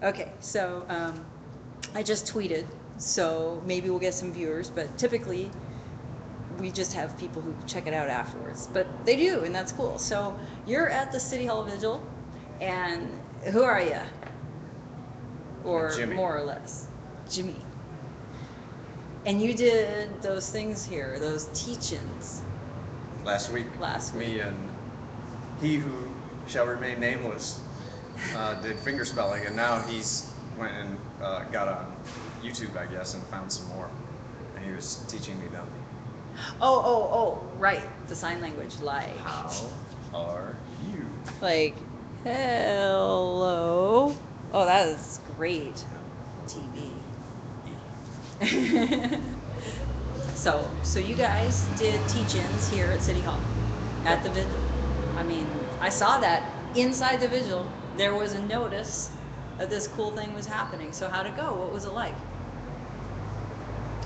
Okay, so I just tweeted, so maybe we'll get some viewers, but typically we just have people who check it out afterwards. But they do, and that's cool. So you're at the City Hall Vigil, and who are you? Or Jimmy. more or less, Jimmy. And you did those things here, those teach-ins Last week, last week. me and he who shall remain nameless did finger spelling, and now he's went and got on YouTube, I guess, and found some more, and he was teaching me them. Oh, right, the sign language, How are you? like, hello. Oh, that is great TV. So you guys did teach-ins here at City Hall at the vigil. I mean, I saw that inside the vigil. There was a notice that this cool thing was happening. So how'd it go? What was it like?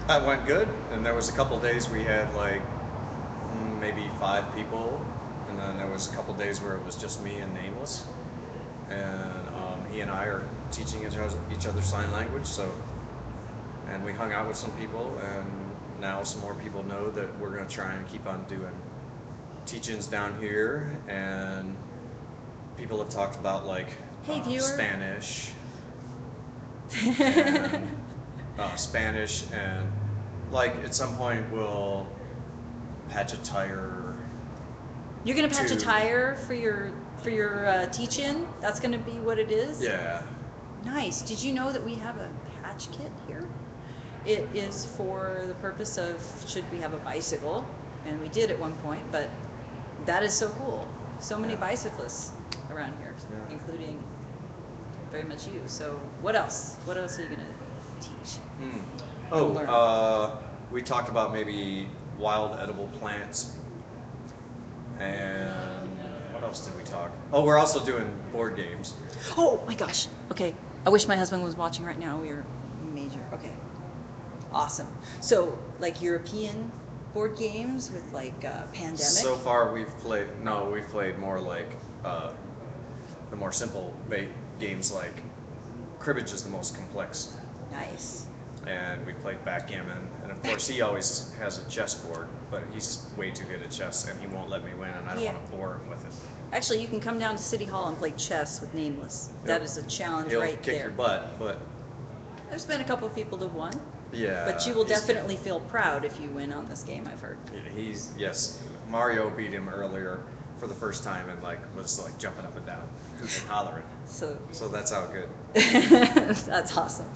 That went good, and there was a couple days we had like maybe 5 people, and then there was a couple days where it was just me and nameless, and he and I are teaching each other sign language. So, and we hung out with some people, and now some more people know that we're gonna try and keep on doing teach-ins down here, and people have talked about like Hey, viewer. Spanish and Spanish, and like at some point we'll patch a tire. You're gonna patch a to- tire for your teach-in? That's gonna be what it is? Yeah. Nice. Did you know that we have a patch kit here? It is for the purpose of should we have a bicycle, and we did at one point, but that is so cool. So many Yeah. bicyclists around here, Yeah. including very much you. So what else? What else are you gonna teach? Learn. We talked about maybe wild edible plants, and what else did we talk? Oh, we're also doing board games. Oh my gosh. Okay. I wish my husband was watching right now. We are major. Okay. Awesome. So like European board games with like Pandemic. So far, we've played more like the more simple games like cribbage is the most complex, Nice. and we played backgammon, and of course he always has a chessboard, but he's way too good at chess, and he won't let me win, and I don't Yeah. want to bore him with it. Actually, you can come down to City Hall and play chess with Nameless. That is a challenge He'll right kick there. your butt, but There's been a couple of people that won, yeah. but you will he's good. definitely feel proud if you win on this game, I've heard. Yes. Mario beat him earlier for the first time, and like was like jumping up and down, hooting and hollering. So So that's how good. that's awesome.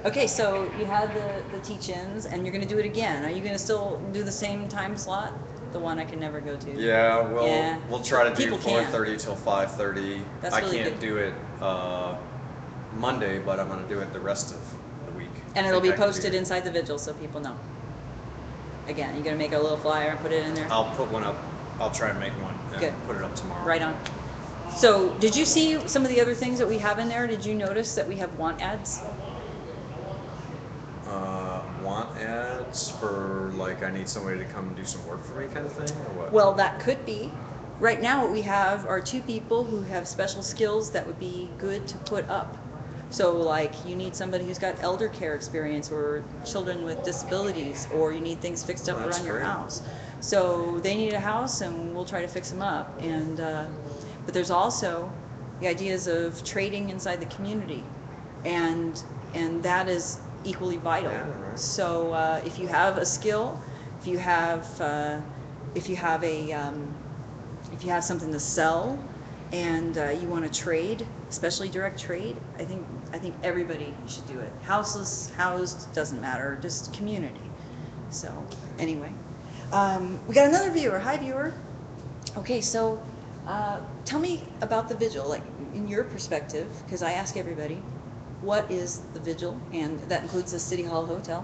Okay, so you had the teach-ins, and you're going to do it again. Are you going to still do the same time slot? The one I can never go to. Yeah, Yeah. we'll try to do People can. 4:30 till 5:30. That's I really can't good. do it Monday, but I'm gonna do it the rest of the week. And I it'll think be I can posted here. inside the vigil so people know. Again, you're going to make a little flyer and put it in there? I'll put one up. I'll try and make one and Good. put it up tomorrow. Right on. So, did you see some of the other things that we have in there? Did you notice that we have want ads? Want ads for like I need somebody to come do some work for me kind of thing, or what? Well, that could be. Right now, what we have are two people who have special skills that would be good to put up. So, like, you need somebody who's got elder care experience or children with disabilities, or you need things fixed up Oh, that's around your great. house. So, they need a house, and we'll try to fix them up. And but there's also the ideas of trading inside the community, and that is equally vital. Yeah, right. So, if you have a skill, if you have if you have a if you have something to sell, and you want to trade, especially direct trade, I think everybody should do it. Houseless, housed, doesn't matter, just community. So anyway, we got another viewer. Hi, viewer. Okay, so tell me about the vigil, like in your perspective, because I ask everybody, what is the vigil, and that includes the City Hall Hotel.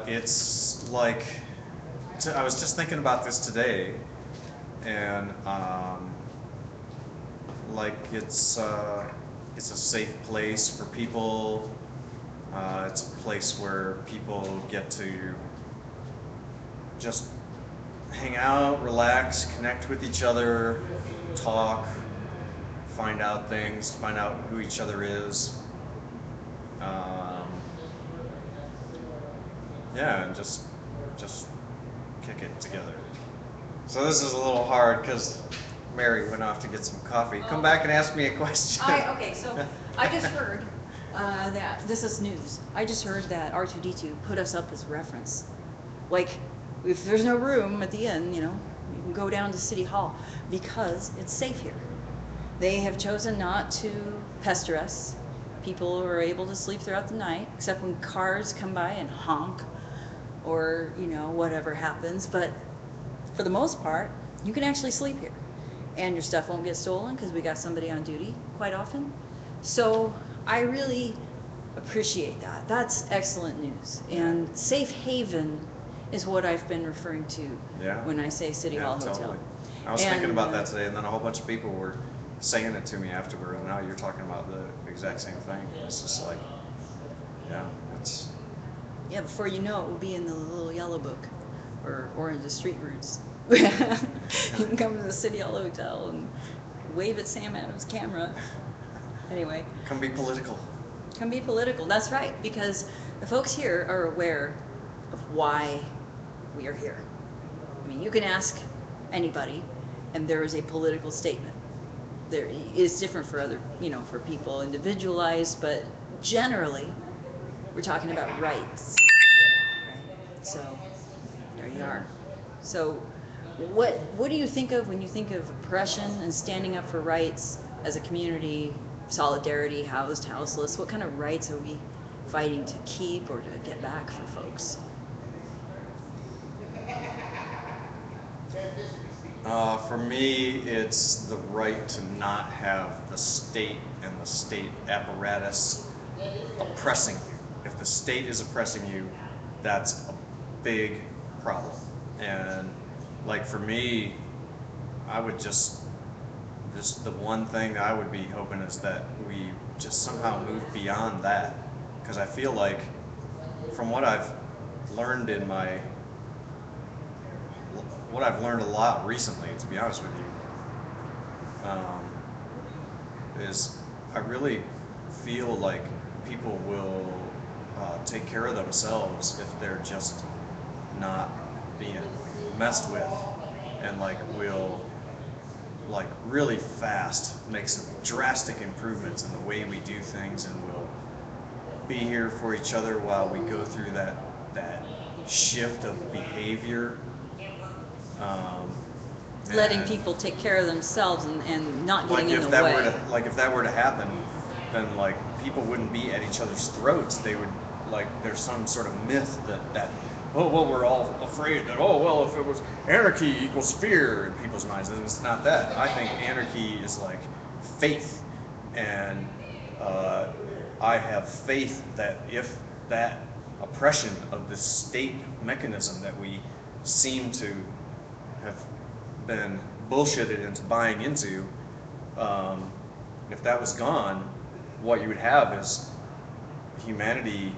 It's like I was just thinking about this today, and like it's a safe place for people. It's a place where people get to just hang out, relax, connect with each other, talk, find out things, find out who each other is. Um, yeah, and just kick it together. So this is a little hard because Mary went off to get some coffee. Come back and ask me a question. Okay, so I just heard that this is news. I just heard that R2D2 put us up as reference. Like, if there's no room at the inn, you know, you can go down to City Hall because it's safe here. They have chosen not to pester us. People are able to sleep throughout the night, except when cars come by and honk or, you know, whatever happens. But for the most part, you can actually sleep here. And your stuff won't get stolen because we got somebody on duty quite often. So I really appreciate that. That's excellent news. And safe haven is what I've been referring to Yeah. when I say City Hall Hotel. Totally. I was thinking about that today, and then a whole bunch of people were saying it to me afterward, and now you're talking about the exact same thing. It's just like, yeah, it's... Yeah, before you know it, we'll be in the little yellow book or in the street routes. You can come to the City Hall Hotel and wave at Sam Adams' camera. Anyway. Come be political. Come be political, that's right, because the folks here are aware of why we are here. I mean, you can ask anybody, and there is a political statement. There is different for other, you know, for people individualized, but generally, we're talking about rights. Right? So, there you are. So, what do you think of when you think of oppression and standing up for rights as a community, solidarity, housed, houseless? What kind of rights are we fighting to keep or to get back for folks? For me, it's the right to not have the state and the state apparatus oppressing you. If the state is oppressing you, that's a big problem. And like for me, I would just the one thing that I would be hoping is that we just somehow move beyond that. Because I feel like from what I've learned what I've learned a lot recently, to be honest with you, is I really feel like people will take care of themselves if they're just not being messed with, and like will like really fast make some drastic improvements in the way we do things, and we'll be here for each other while we go through that shift of behavior. Letting and people take care of themselves and not getting like in if the way. if that were to happen, then like people wouldn't be at each other's throats. They would, like, there's some sort of myth that oh well, we're all afraid that, oh well, if it was anarchy equals fear in people's minds, and it's not that. I think anarchy is like faith, and I have faith that if that oppression of the state mechanism that we seem to have been bullshitted into buying into, if that was gone, what you would have is humanity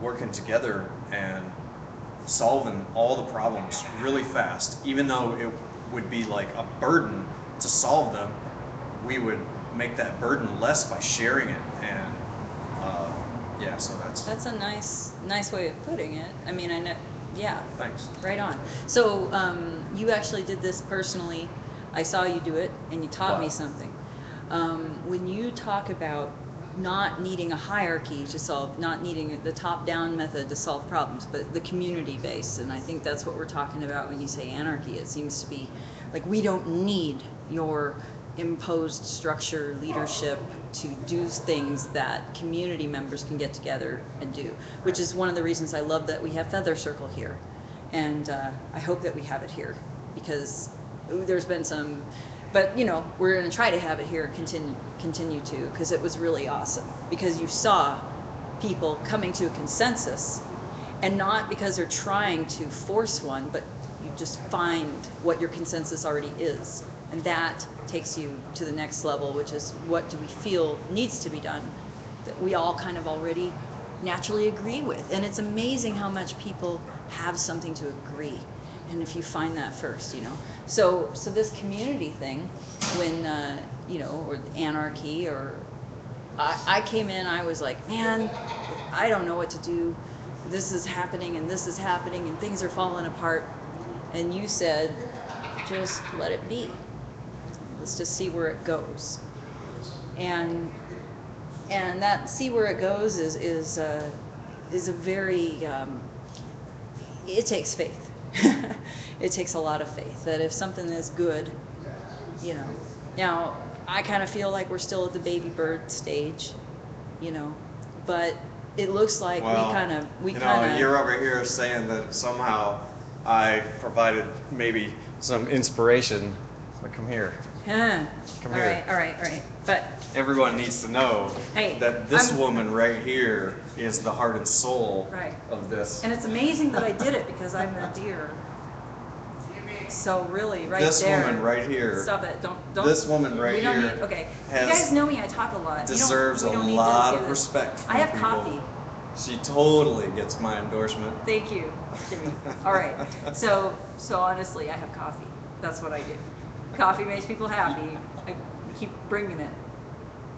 working together and solving all the problems really fast. Even though it would be like a burden to solve them, we would make that burden less by sharing it. And yeah, so That's a nice way of putting it. I mean, I know, yeah. Thanks. Right on. So you actually did this personally. I saw you do it, and you taught me something. When you talk about not needing a hierarchy to solve, not needing the top-down method to solve problems, but the community-based, and I think that's what we're talking about when you say anarchy. It seems to be like we don't need your imposed structure, leadership to do things that community members can get together and do, which is one of the reasons I love that we have Feather Circle here. And I hope that we have it here, because there's been some, but you know, we're going to try to have it here, continue to, because it was really awesome, because you saw people coming to a consensus, and not because they're trying to force one, but you just find what your consensus already is. And that takes you to the next level, which is what do we feel needs to be done that we all kind of already naturally agree with. And it's amazing how much people have something to agree. and if you find that first, you know. So this community thing, when you know, or anarchy, or I came in, I was like, man, I don't know what to do. This is happening, and this is happening, and things are falling apart. And you said, just let it be. Let's just see where it goes. And that see where it goes is a very it takes faith. It takes a lot of faith that if something is good, you know. Now I kind of feel like we're still at the baby bird stage, you know, but it looks like Well, we kind of you're over here saying that somehow I provided maybe some inspiration. But come here. Huh. Come all here. right. But Everyone needs to know Hey, that this I'm- woman right here is the heart and soul Right. of this. and it's amazing that I did it because I'm a deer. So really, right This there. woman right here Stop it! Don't. This woman right we don't here Need, okay. You has- guys know me. I talk a lot. deserves we a don't need to lot do of this. respect from I have people. coffee. She totally gets my endorsement. Thank you, Jimmy. All right. So honestly, I have coffee. That's what I do. Coffee makes people happy. I keep bringing it.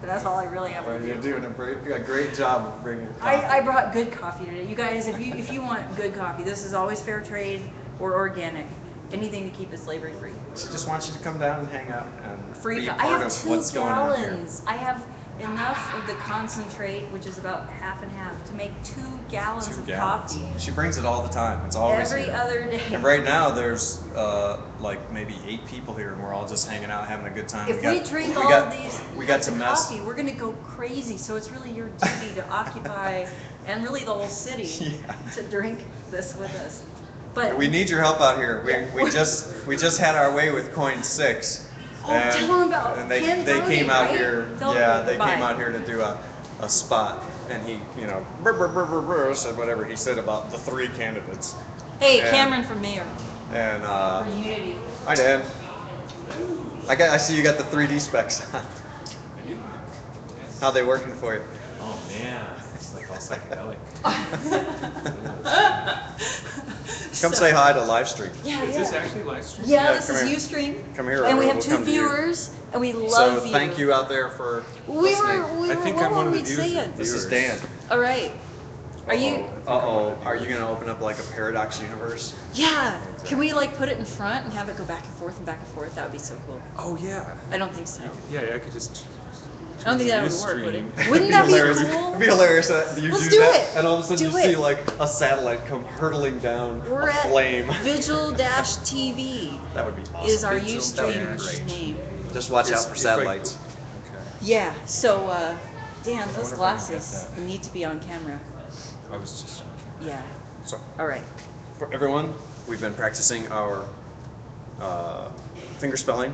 But that's all I really have Well, to you're do. doing a great job of bringing coffee. I brought good coffee today. You guys, if you want good coffee, this is always fair trade or organic. Anything to keep it slavery free. She just wants you to come down and hang out and Free. be I part have of 2 what's going on here. gallons. I have enough of the concentrate, which is about half and half, to make 2 gallons 2 of gallons. coffee She brings it all the time. It's always every here. other day. And right now there's like maybe 8 people here, and we're all just hanging out, having a good time. If we drink all of these we got cups to of mess. coffee, we're gonna go crazy. So it's really your duty to occupy, and really the whole city, Yeah. to drink this with us. But We need your help out here. We just had our way with Coin 6. Oh, tell them about and Ken they Brody, came out right? here. Tell them Yeah, about they goodbye. came out here to do a spot, and he, you know, brr, brr, brr, brr, brr, said whatever he said about the 3 candidates. hey, and- Cameron from Mayor And for Unity. hi Dan. I see you got the 3D specs on. How they working for you? Oh man, it's like all psychedelic. Come say hi to live stream. Yeah, Is yeah. this actually live stream? Yeah, Yeah, this come is here. Ustream. Come here, And we Robert, have we'll 2 come to you. viewers, and we So love you. thank you out there for We listening. were, think what I'm one were of we the viewers. saying? This is Dan. All right. Are you? Uh-oh. Are you gonna open up like a paradox universe? Yeah. Can we like put it in front and have it go back and forth and back and forth? That would be so cool. Oh yeah. I don't think so. Yeah, I could just. I don't think that would Use work, would stream. it? Wouldn't that be hilarious. cool? It'd be hilarious that you Let's do do that, it. and all of a sudden Do you see it. like a satellite come hurtling down We're a at flame. Vigil-TV That would be awesome. is our Vigil, that would be Ustream great. name. Just watch out It's- for it's very satellites. cool. Okay. Yeah. So, Dan, those wonder if I can get glasses that. need to be on camera. I was just. Yeah. So, All right. for everyone, we've been practicing our finger spelling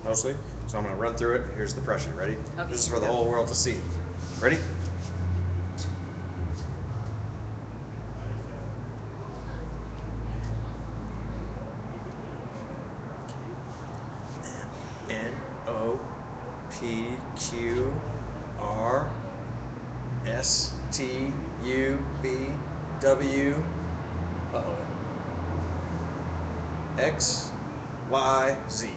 mostly. So I'm gonna run through it. Here's the pressure. Ready? Okay. This is for the whole world to see. Ready? NOPQRSTUBW. Uh-oh. XYZ.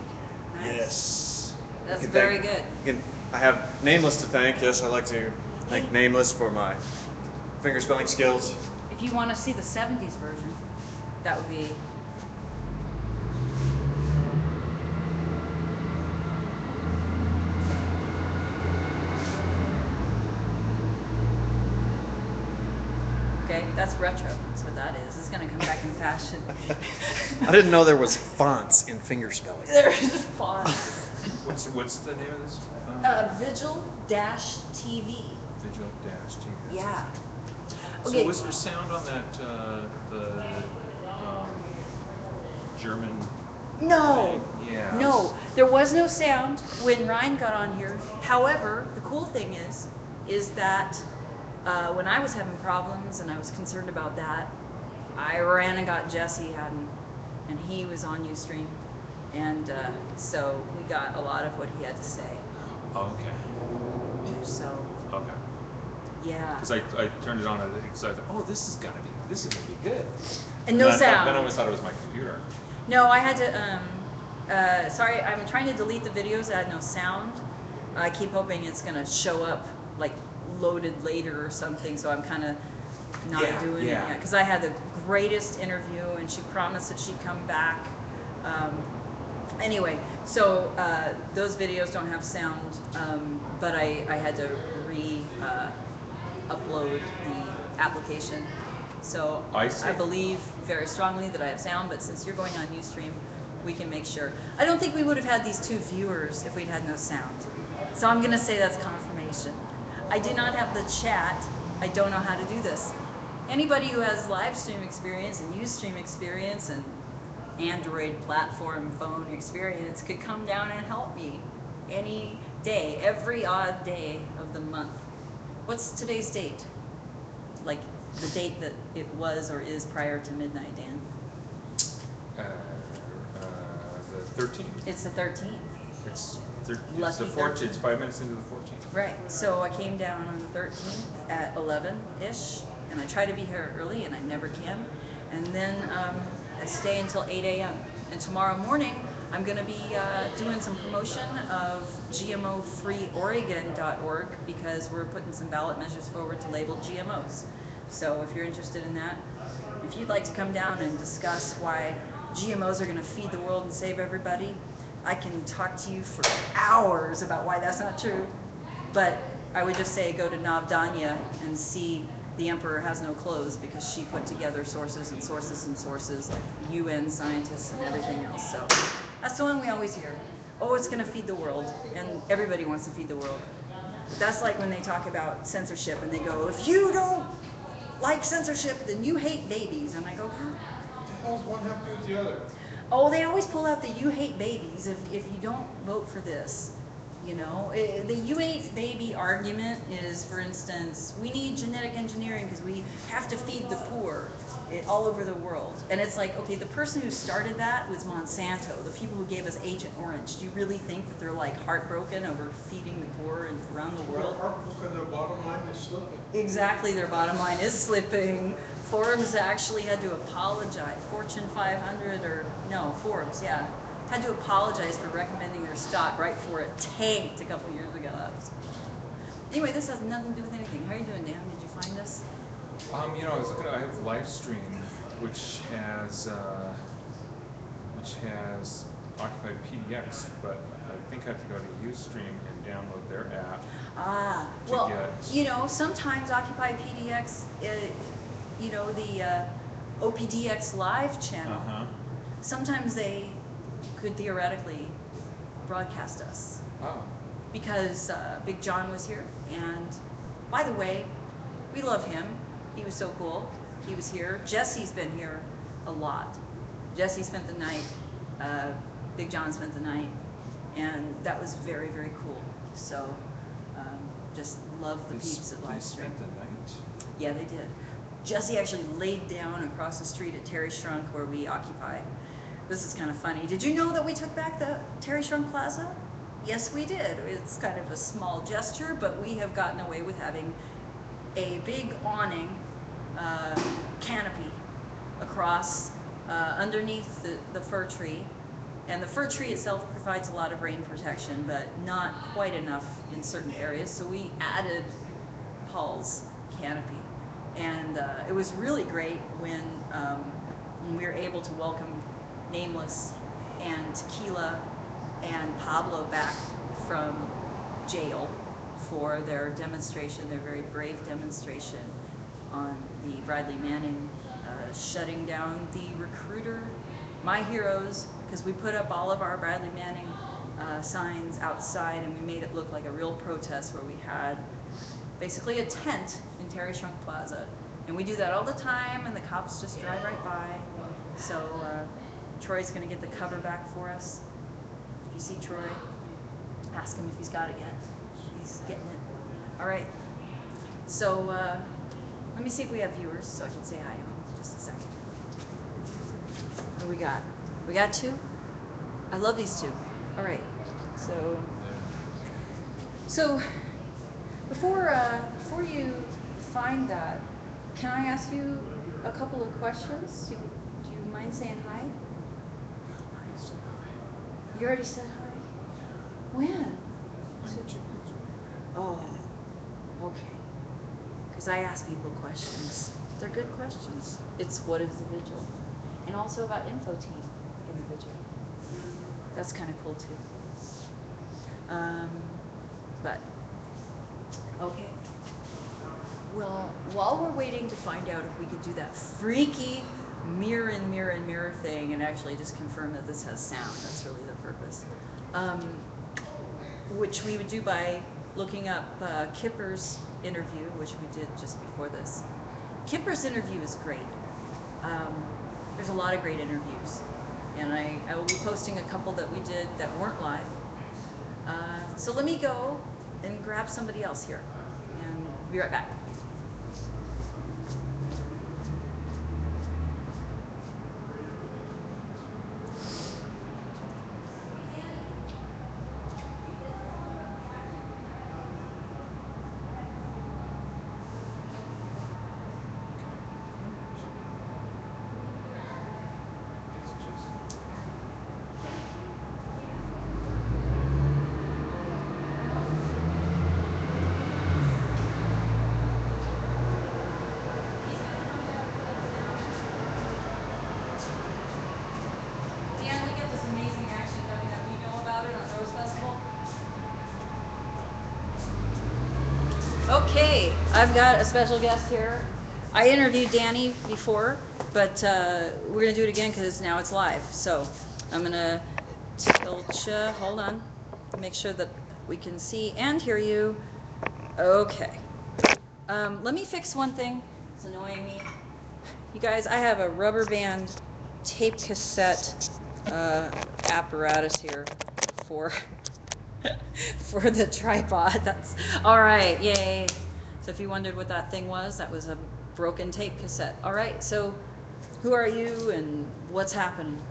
Nice. Yes. That's You can very thank- good. you can- I have Nameless to thank. Yes, I'd like to thank Nameless for my finger spelling skills. If you want to see the 70s version, that would be. Okay, that's retro. That's what that is. It's gonna come back in fashion. I didn't know there was fonts in finger spelling. There is font. What's the name of this? Vigil-TV. Vigil Dash TV. Yeah. So Okay. was there sound on that the German? No. thing? Yeah. No, there was no sound when Ryan got on here. However, the cool thing is that when I was having problems and I was concerned about that, I ran and got Jesse and he was on Ustream, and so we got a lot of what he had to say. Oh, okay. So Okay. yeah. Because I turned it on because I thought, oh, this is gonna be good. And no then sound. Then I always thought it was my computer. No, I had to, sorry, I'm trying to delete the videos that had no sound. I keep hoping it's gonna show up like loaded later or something, so I'm kind of not doing it yet. Because I had the greatest interview and she promised that she'd come back. Anyway, so those videos don't have sound, but I had to upload the application. So I see. I believe very strongly that I have sound, but since you're going on Ustream, we can make sure. I don't think we would have had these 2 viewers if we'd had no sound. So I'm gonna say that's confirmation. I do not have the chat. I don't know how to do this. Anybody who has live stream experience and Ustream experience and Android platform phone experience could come down and help me any day, every odd day of the month. What's today's date? Like the date that it was or is prior to midnight, Dan? The 13th. It's the 13th. It's Lucky the 14th. 13th. It's 5 minutes into the 14th. Right. So I came down on the 13th at 11-ish, and I try to be here early, and I never can. And then I stay until 8 a.m. And tomorrow morning, I'm going to be doing some promotion of GMOFreeOregon.org because we're putting some ballot measures forward to label GMOs. So if you're interested in that, if you'd like to come down and discuss why GMOs are going to feed the world and save everybody, I can talk to you for hours about why that's not true. But I would just say go to Navdanya and see The Emperor Has No Clothes, because she put together sources and sources and sources, like UN scientists and everything else. So that's the one we always hear. Oh, it's going to feed the world, and everybody wants to feed the world. But that's like when they talk about censorship and they go, if you don't like censorship, then you hate babies. And I go, huh? How's one have to do with the other? Oh, they always pull out the you hate babies if you don't vote for this. You know, the you hate baby argument is, for instance, we need genetic engineering because we have to feed the poor all over the world. And it's like, okay, the person who started that was Monsanto, the people who gave us Agent Orange. Do you really think that they're like heartbroken over feeding the poor around the world? Because their bottom line is slipping. Exactly, their bottom line is slipping. Forbes actually had to apologize. Fortune 500, or no, Forbes, yeah, had to apologize for recommending their stock right before it tanked a couple years ago. Anyway, this has nothing to do with anything. How are you doing, Dan? Did you find us? You know, I was looking. I have Livestream, which has Occupied PDX, but I think I have to go to Ustream and download their app. Ah, well, you know, sometimes Occupy PDX, you know, the OPDX Live channel, sometimes they could theoretically broadcast us. Oh. Because Big John was here, and by the way, we love him. He was so cool. He was here. Jesse's been here a lot. Jesse spent the night. Big John spent the night, and that was very, very cool. So just love the peeps at Livestream. They spent the night? Yeah, they did. Jesse actually laid down across the street at Terry Shrunk, where we occupy. This is kind of funny. Did you know that we took back the Terry Shrunk Plaza? Yes, we did. It's kind of a small gesture, but we have gotten away with having a big awning canopy across underneath the fir tree. And the fir tree itself provides a lot of rain protection, but not quite enough in certain areas. So we added Paul's canopy. And it was really great when we were able to welcome Nameless and Tequila and Pablo back from jail for their demonstration, their very brave demonstration on the Bradley Manning shutting down the Recruiter, My Heroes, because we put up all of our Bradley Manning signs outside, and we made it look like a real protest where we had basically a tent in Terry Shrunk Plaza. And we do that all the time, and the cops just drive right by. So Troy's going to get the cover back for us. If you see Troy, ask him if he's got it yet. He's getting it. All right. So let me see if we have viewers so I can say hi to them. Just a second. What do we got? We got 2? I love these 2. All right. So before you find that, can I ask you a couple of questions. Do you mind saying hi? You already said hi? When? Oh, okay. Because I ask people questions. They're good questions. It's what is the vigil? And also about info team in the vigil. That's kind of cool too. But, okay. Well, while we're waiting to find out if we could do that freaky mirror thing and actually just confirm that this has sound, that's really the purpose. Which we would do by looking up Kipper's interview, which we did just before this. Kipper's interview is great. There's a lot of great interviews. And I will be posting a couple that we did that weren't live. So let me go and grab somebody else here. And be right back. Okay, I've got a special guest here. I interviewed Dani before, but we're gonna do it again because now it's live. So I'm gonna tilt you. Hold on, make sure that we can see and hear you. Okay. Let me fix one thing. It's annoying me. You guys, I have a rubber band tape cassette apparatus here for for the tripod. That's all right. Yay. So if you wondered what that thing was, that was a broken tape cassette. All right. So who are you and what's happening?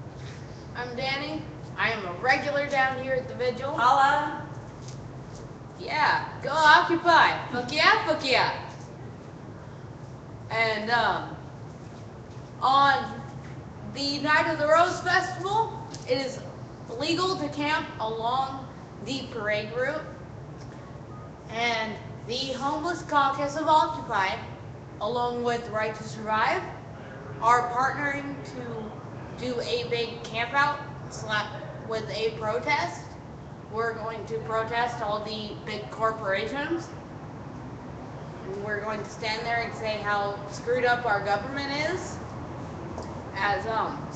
I'm Dani. I am a regular down here at the vigil. Holla. Yeah, go Occupy. Fuck yeah, fuck yeah. And on the night of the Rose Festival, it is legal to camp along the parade route. And the Homeless Caucus of Occupy, along with Right to Survive, are partnering to do a big campout with a protest. We're going to protest all the big corporations. And we're going to stand there and say how screwed up our government is. As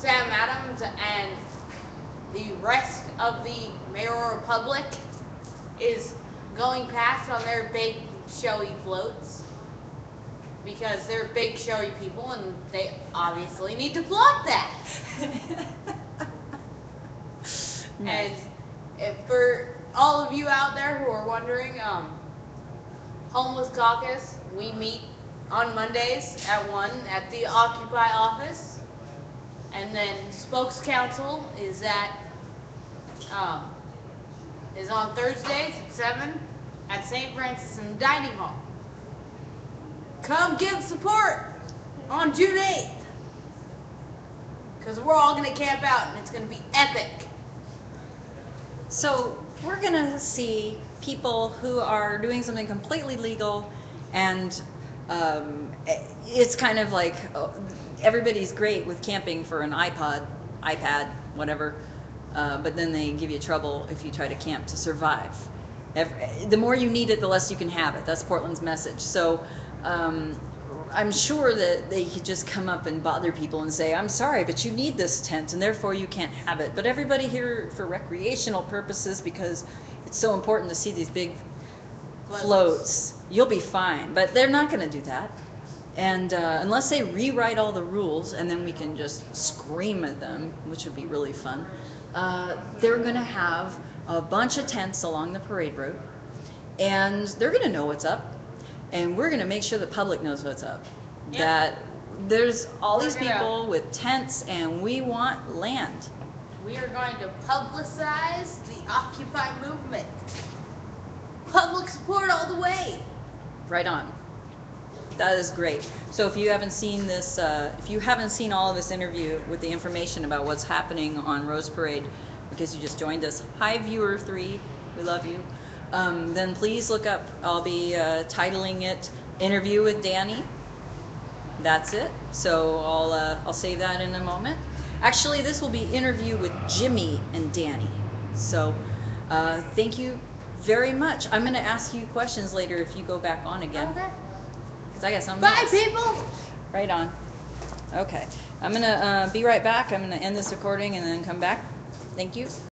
Sam Adams and the rest of the mayoral public is going past on their big showy floats. Because they're big showy people and they obviously need to block that. And for all of you out there who are wondering, Homeless Caucus, we meet on Mondays at 1 at the Occupy office. And then Spokes Council is on Thursdays at 7 at St. Francis in the dining hall. Come give support on June 8th. Because we're all going to camp out and it's going to be epic. So we're gonna see people who are doing something completely legal, and it's kind of like everybody's great with camping for an iPad, whatever, but then they give you trouble if you try to camp to survive. The more you need it, the less you can have it. That's Portland's message. So I'm sure that they could just come up and bother people and say, I'm sorry, but you need this tent and therefore you can't have it. But everybody here for recreational purposes, because it's so important to see these big floats, you'll be fine. But they're not going to do that. And unless they rewrite all the rules and then we can just scream at them, which would be really fun, they're going to have a bunch of tents along the parade route. And they're going to know what's up. And we're going to make sure the public knows what's up. Yep. That there's all these people with tents and we want land. We are going to publicize the Occupy movement. Public support all the way. Right on. That is great. So if you haven't seen this, if you haven't seen all of this interview with the information about what's happening on Rose Parade, because you just joined us, hi viewer 3, we love you. Then please look up. I'll be titling it "Interview with Dani." That's it. So I'll save that in a moment. Actually, this will be "Interview with Jimmy and Dani." So thank you very much. I'm going to ask you questions later if you go back on again. Okay. Because I got something Bye, else. people. Right on. Okay. I'm going to be right back. I'm going to end this recording and then come back. Thank you.